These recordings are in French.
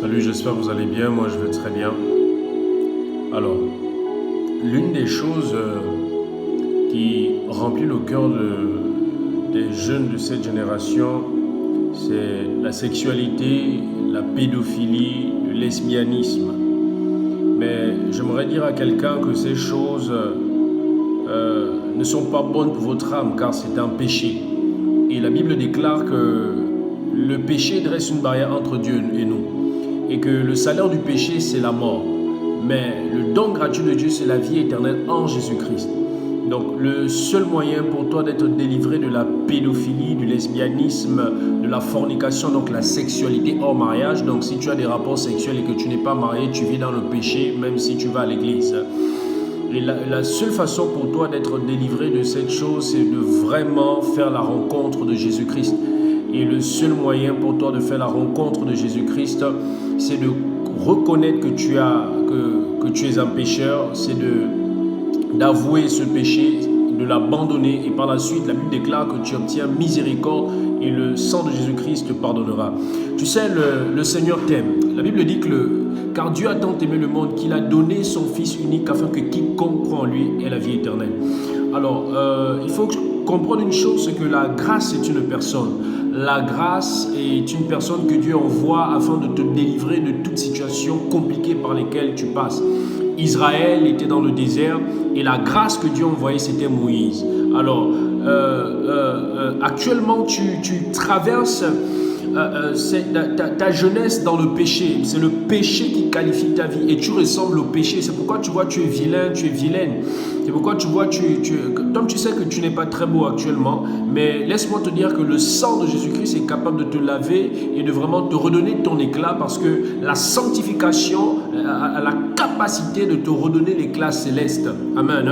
Salut, j'espère que vous allez bien. Moi, je vais très bien. Alors, l'une des choses qui remplit le cœur des jeunes de cette génération, c'est la sexualité, la pédophilie, le lesbianisme. Mais j'aimerais dire à quelqu'un que ces choses ne sont pas bonnes pour votre âme, car c'est un péché. Et la Bible déclare que le péché dresse une barrière entre Dieu et nous. Et que le salaire du péché, c'est la mort. Mais le don gratuit de Dieu, c'est la vie éternelle en Jésus-Christ. Donc, le seul moyen pour toi d'être délivré de la pédophilie, du lesbianisme, de la fornication, donc la sexualité hors mariage. Donc, si tu as des rapports sexuels et que tu n'es pas marié, tu vis dans le péché, même si tu vas à l'église. Et la seule façon pour toi d'être délivré de cette chose, c'est de vraiment faire la rencontre de Jésus-Christ. Et le seul moyen pour toi de faire la rencontre de Jésus-Christ, c'est de reconnaître que tu es un pécheur, c'est d'avouer ce péché, de l'abandonner, et par la suite, la Bible déclare que tu obtiens miséricorde et le sang de Jésus-Christ te pardonnera. Tu sais, le Seigneur t'aime. La Bible dit car Dieu a tant aimé le monde qu'il a donné son Fils unique afin que quiconque croit en lui ait la vie éternelle. Alors, il faut comprendre une chose, c'est que la grâce est une personne. La grâce est une personne que Dieu envoie afin de te délivrer de toute situation compliquée par lesquelles tu passes. Israël était dans le désert et la grâce que Dieu envoyait, c'était Moïse. Alors, actuellement, tu traverses ta jeunesse dans le péché. C'est le péché qui qualifie ta vie et tu ressembles au péché. C'est pourquoi tu vois, tu es vilain, tu es vilaine. C'est pourquoi tu vois, comme tu sais que tu n'es pas très beau actuellement, mais laisse-moi te dire que le sang de Jésus-Christ est capable de te laver et de vraiment te redonner ton éclat, parce que la sanctification a la capacité de te redonner l'éclat céleste. Amen.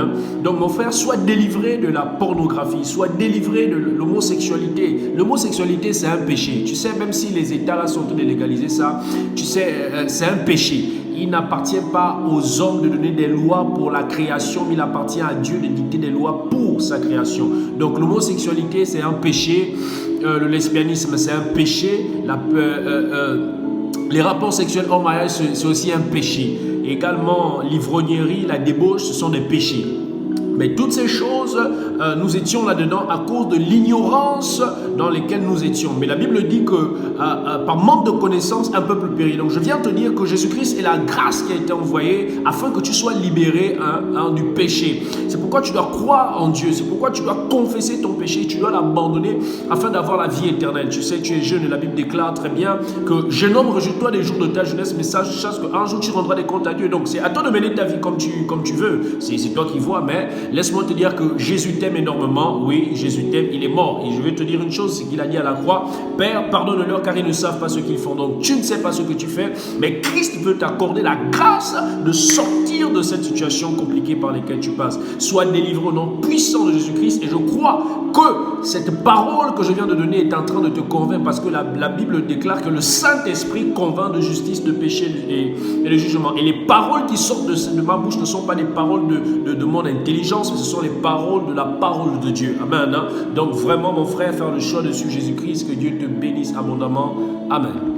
Donc mon frère, sois délivré de la pornographie, sois délivré de l'homosexualité. L'homosexualité, c'est un péché. Tu sais, même si les États là sont en train de légaliser ça, tu sais, c'est un péché. Il n'appartient pas aux hommes de donner des lois pour la création, mais il appartient à Dieu de dicter des lois pour sa création. Donc l'homosexualité, c'est un péché. Le lesbianisme, c'est un péché. Les rapports sexuels hors mariage, c'est aussi un péché. Également, l'ivrognerie, la débauche, ce sont des péchés. Mais toutes ces choses, nous étions là-dedans à cause de l'ignorance dans laquelle nous étions. Mais la Bible dit que par manque de connaissance, un peuple périt. Donc je viens te dire que Jésus-Christ est la grâce qui a été envoyée afin que tu sois libéré du péché. C'est pourquoi tu dois croire en Dieu. C'est pourquoi tu dois confesser ton péché. Tu dois l'abandonner afin d'avoir la vie éternelle. Tu sais, tu es jeune et la Bible déclare très bien que jeune homme, réjouis-toi des jours de ta jeunesse, mais sache qu'un jour tu rendras des comptes à Dieu. Donc c'est à toi de mener ta vie comme tu veux. C'est toi qui vois, mais laisse-moi te dire que Jésus t'aime énormément. Oui, Jésus t'aime, il est mort. Et je vais te dire une chose, c'est qu'il a dit à la croix, Père, pardonne-leur car ils ne savent pas ce qu'ils font. Donc tu ne sais pas ce que tu fais, mais Christ veut t'accorder la grâce de sortir de cette situation compliquée par laquelle tu passes. Sois délivré au nom puissant de Jésus-Christ. Et je crois que cette parole que je viens de donner est en train de te convaincre, parce que la Bible déclare que le Saint-Esprit convainc de justice, de péché et de jugement. Et les paroles qui sortent de ma bouche ne sont pas des paroles de mon intelligence, mais ce sont les paroles de la parole de Dieu. Amen. Donc vraiment, mon frère, faire le choix de suivre Jésus-Christ. Que Dieu te bénisse abondamment. Amen.